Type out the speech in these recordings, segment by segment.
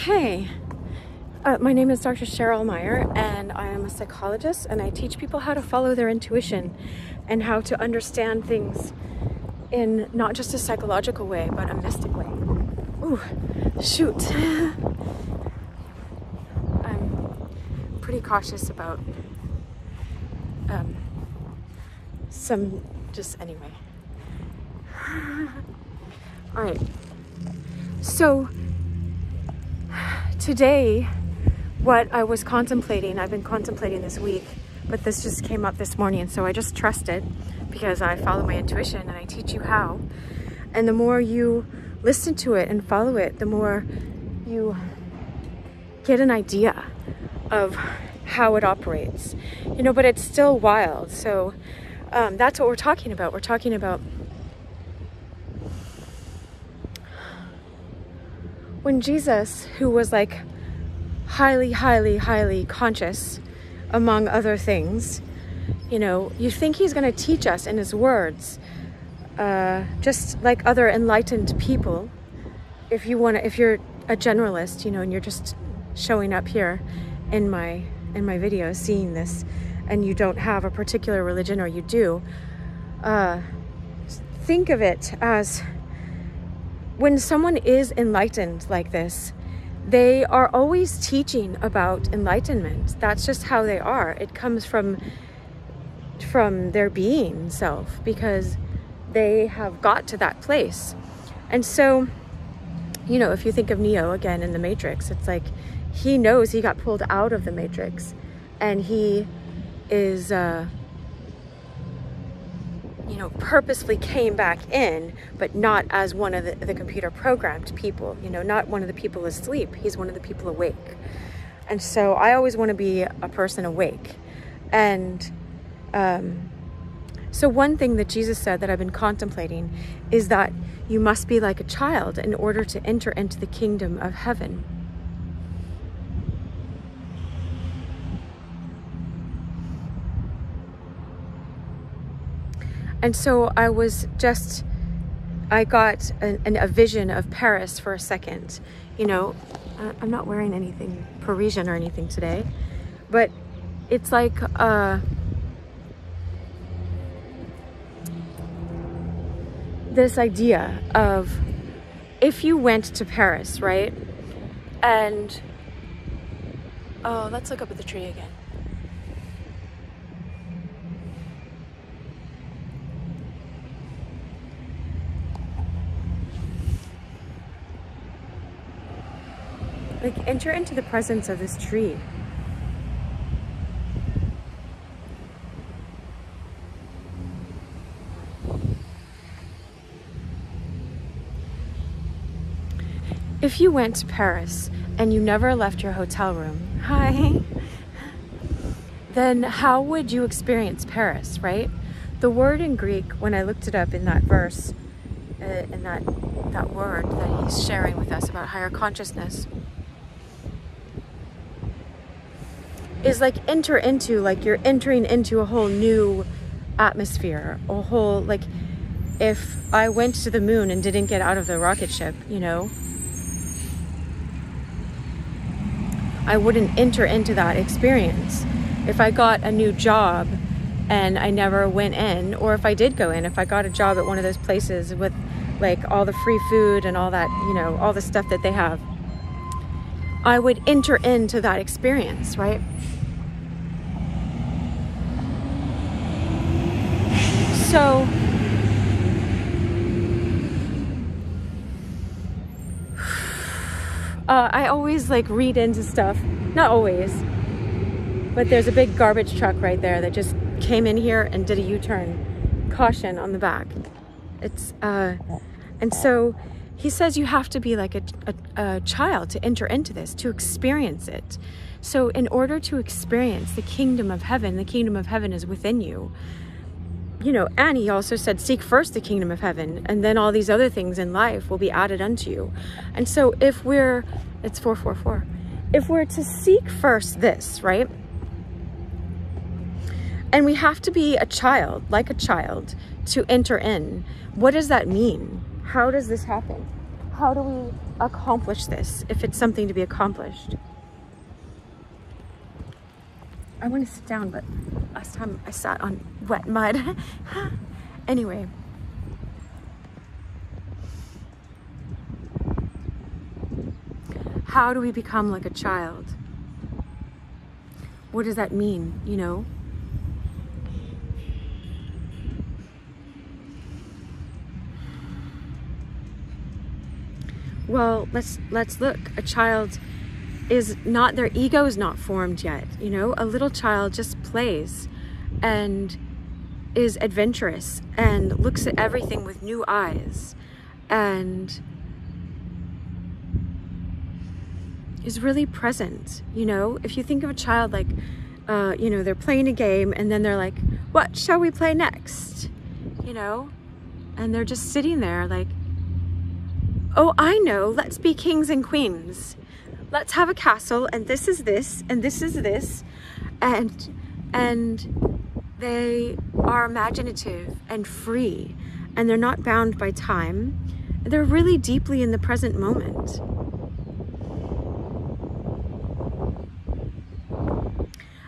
Hey, my name is Dr. Cheryl Meyer, and I am a psychologist, and I teach people how to follow their intuition and how to understand things in not just a psychological way, but a mystic way. Ooh, shoot. I'm pretty cautious about anyway. All right. So today, what I was contemplating, I've been contemplating this week, but this just came up this morning, and so I just trusted because I follow my intuition and I teach you how. And the more you listen to it and follow it, the more you get an idea of how it operates, you know, but it's still wild. So that's what we're talking about. We're talking about when Jesus, who was like highly conscious, among other things, you know, you think he's going to teach us in his words, just like other enlightened people. If you're a generalist, you know, and you're just showing up here in my videos, seeing this, and you don't have a particular religion, or you do, think of it as when someone is enlightened like this, they are always teaching about enlightenment. That's just how they are. It comes from their being self, because they have got to that place. And so, you know, if you think of Neo again in the Matrix, it's like he knows he got pulled out of the Matrix, and he is you know, purposefully came back in, but not as one of the computer programmed people, you know, not one of the people asleep. He's one of the people awake. And so I always want to be a person awake. And so one thing that Jesus said that I've been contemplating is that you must be like a child in order to enter into the kingdom of heaven. And so I got a vision of Paris for a second. You know, I'm not wearing anything Parisian or anything today, but it's like this idea of if you went to Paris, right? And, oh, let's look up at the tree again. Like, enter into the presence of this tree. If you went to Paris and you never left your hotel room, hi, then how would you experience Paris, right? The word in Greek, when I looked it up in that verse, in that word that he's sharing with us about higher consciousness, is like enter into, like you're entering into a whole new atmosphere, a whole, like if I went to the moon and didn't get out of the rocket ship, you know, I wouldn't enter into that experience. If I got a new job and I never went in, or if I did go in, if I got a job at one of those places with like all the free food and all that, you know, all the stuff that they have, I would enter into that experience, right? So I always like read into stuff, not always, but there's a big garbage truck right there that just came in here and did a U-turn. Caution on the back. It's and so he says you have to be like a child to enter into this, to experience it. So in order to experience the kingdom of heaven is within you. You know, and he also said, seek first the kingdom of heaven, and then all these other things in life will be added unto you. And so if we're, it's 444. If we're to seek first this, right? And we have to be a child, like a child, to enter in. What does that mean? How does this happen? How do we accomplish this if it's something to be accomplished. I want to sit down, but last time I sat on wet mud. Anyway. How do we become like a child? What does that mean, you know? Well, let's look. A child is not, their ego is not formed yet, you know? A little child just plays and is adventurous and looks at everything with new eyes and is really present, you know? If you think of a child like, you know, they're playing a game and then they're like, what shall we play next? You know? And they're just sitting there like, oh, I know, let's be kings and queens. Let's have a castle and this is this and this is this. And they are imaginative and free and they're not bound by time. They're really deeply in the present moment.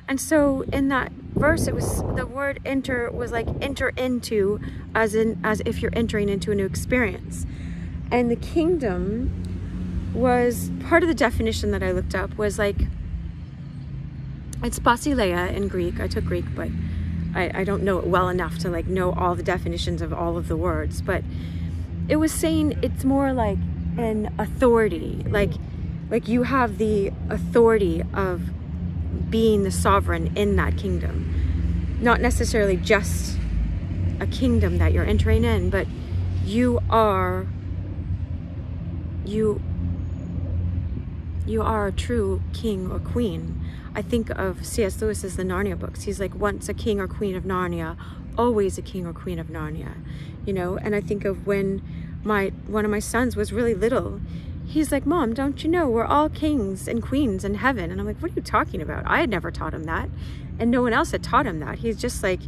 And so in that verse, it was, the word enter was like enter into, as if you're entering into a new experience. And the kingdom was, part of the definition that I looked up was like, it's basileia in Greek. I took Greek, but I don't know it well enough to like know all the definitions of all of the words. But it was saying it's more like an authority, like you have the authority of being the sovereign in that kingdom. Not necessarily just a kingdom that you're entering in, but you are a true king or queen. I think of C.S. Lewis as the Narnia books. He's like, once a king or queen of Narnia, always a king or queen of Narnia, you know? And I think of when one of my sons was really little, he's like, Mom, don't you know we're all kings and queens in heaven? And I'm like, what are you talking about? I had never taught him that. And no one else had taught him that. He's just like,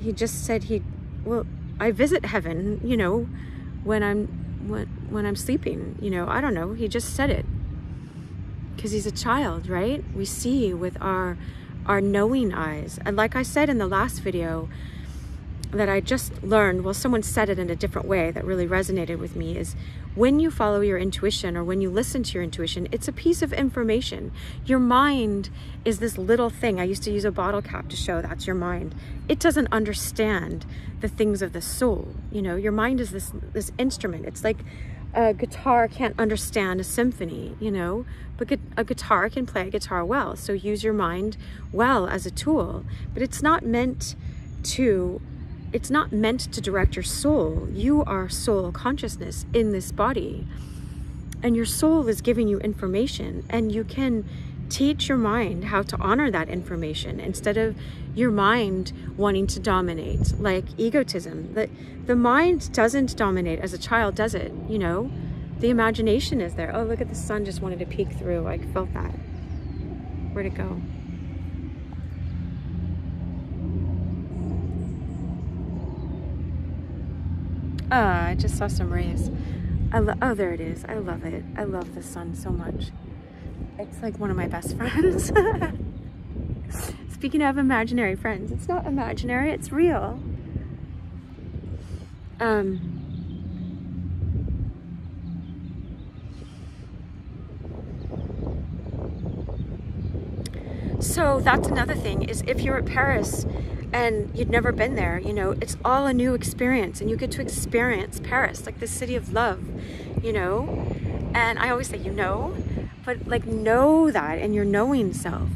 he just said well, I visit heaven, you know, when I'm sleeping, you know, I don't know. He just said it because he's a child, right? We see with our knowing eyes. And like I said in the last video that I just learned, well, someone said it in a different way that really resonated with me, is when you follow your intuition or when you listen to your intuition, it's a piece of information. Your mind is this little thing. I used to use a bottle cap to show that's your mind. It doesn't understand the things of the soul. You know, your mind is this instrument. It's like a guitar can't understand a symphony, you know, but a guitar can play a guitar well. So use your mind well as a tool, but it's not meant to direct your soul. You are soul consciousness in this body, and your soul is giving you information, and you can teach your mind how to honor that information instead of your mind wanting to dominate, like egotism. The mind doesn't dominate as a child, does it? You know, the imagination is there. Oh, look at the sun just wanted to peek through. I felt that. Where'd it go? I just saw some rays. Oh, there it is. I love it. I love the sun so much. It's like one of my best friends. Speaking of imaginary friends, it's not imaginary, it's real. So that's another thing, is if you're at Paris and you'd never been there, you know, it's all a new experience, and you get to experience Paris, like the city of love, you know? And I always say, you know, but like know that in your knowing self.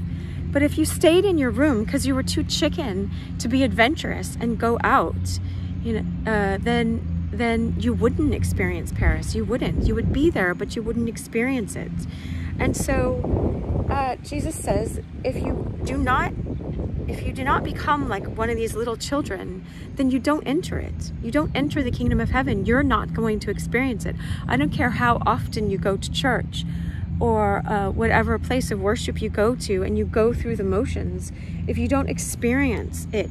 But if you stayed in your room because you were too chicken to be adventurous and go out, you know, then you wouldn't experience Paris. You wouldn't. You would be there, but you wouldn't experience it. And so Jesus says, if you do not become like one of these little children, then you don't enter it. You don't enter the kingdom of heaven. You're not going to experience it. I don't care how often you go to church or whatever place of worship you go to, and you go through the motions. If you don't experience it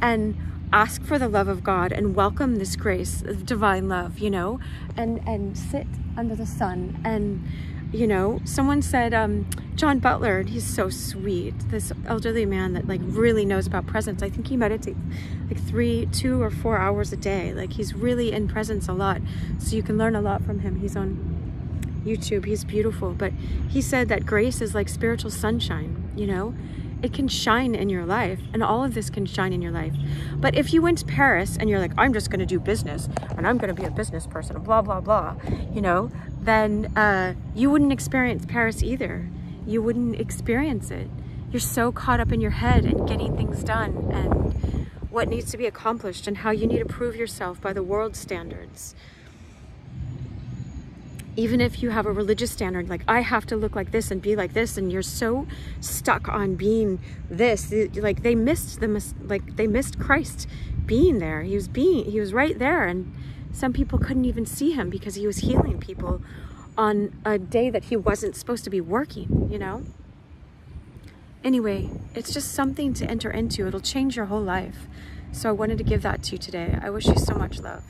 and ask for the love of God and welcome this grace of divine love, you know, and sit under the sun. And, you know, someone said, John Butler, he's so sweet, this elderly man that like really knows about presence. I think he meditates like 2 or 4 hours a day. Like he's really in presence a lot. So you can learn a lot from him. He's on YouTube. He's beautiful. But he said that grace is like spiritual sunshine, you know? It can shine in your life, and all of this can shine in your life. But if you went to Paris and you're like, I'm just going to do business and I'm going to be a business person, blah, blah, blah, you know, then you wouldn't experience Paris either. You wouldn't experience it. You're so caught up in your head and getting things done and what needs to be accomplished and how you need to prove yourself by the world's standards. Even if you have a religious standard, like I have to look like this and be like this, and you're so stuck on being this, like they missed Christ being there. He was right there, and some people couldn't even see him because he was healing people on a day that he wasn't supposed to be working, you know? Anyway, it's just something to enter into. It'll change your whole life. So I wanted to give that to you today. I wish you so much love.